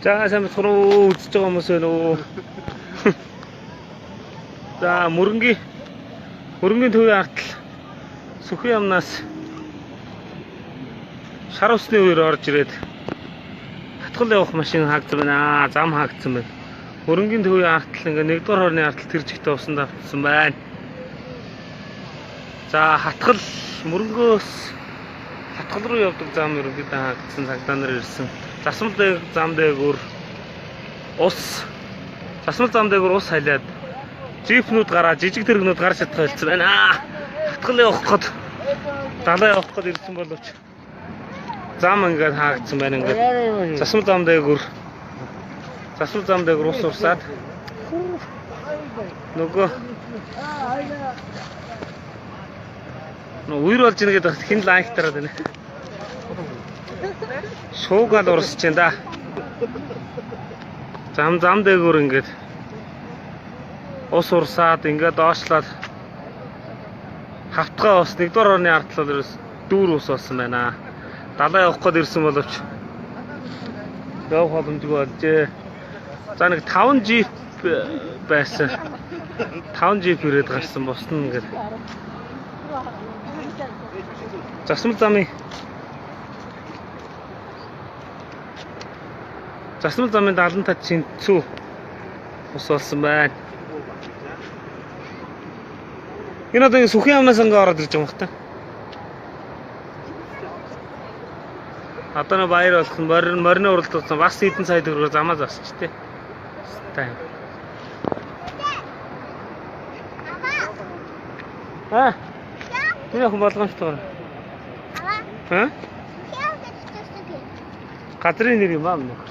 자, сайн бацхан уу, үзэж байгаа хүмүүс байна уу? За, мөрөнгийн төвийн артал Сүхий ямнаас шар усны үеэр орж ирээд хатгал явах машин хаагдсан байна. Зам хаагдсан байна. Мөрөнгийн төвийн артал ингээ 1-р хорны артал тэр жигтэй усан давтсан байна. За, мөрөнгөөс хатгал руу явдаг зам ерөнхийдөө хаагдсан, цагдаа нар ирсэн. Засмал зам дээгүүр засмал зам дээгүүр ус халиад жипнүүд гараад жижиг тэрэгнүүд гарч чадах байлцсан байна. Хатгал явах гээд далаа явах гээд ирсэн боловч зам ингээд хаагдсан байна. Ингээд засмал зам дээгүүр ус урсаад нөгөө үер болж ийн гэдэг хин лайк тараад байна. Шуугаад урсч байна да. Зам дээгүүр ингээд ус урсаад ингээд доошлоод хавтгай ус 1-р орны артлал дүүр ус болсон байна. Далаа явах гээд ирсэн боловч явах боломжгүй болжээ. За нэг 5 жип байсан. 5 жип ирээд гарсан босно ингээд. Засмал замын 70 тачийн цүү ус болсон байна. Энэ одоо Сүхий ямнаас ингээ ороод ирж байгаа юм хта. Одоо нэг баяр болох нь морины уралдсан бас хэдэн сая төгрөгөөр замаа засч тээ. Стай. Энэ хүн болгоомжтой. Газрын нэр юм аа минь.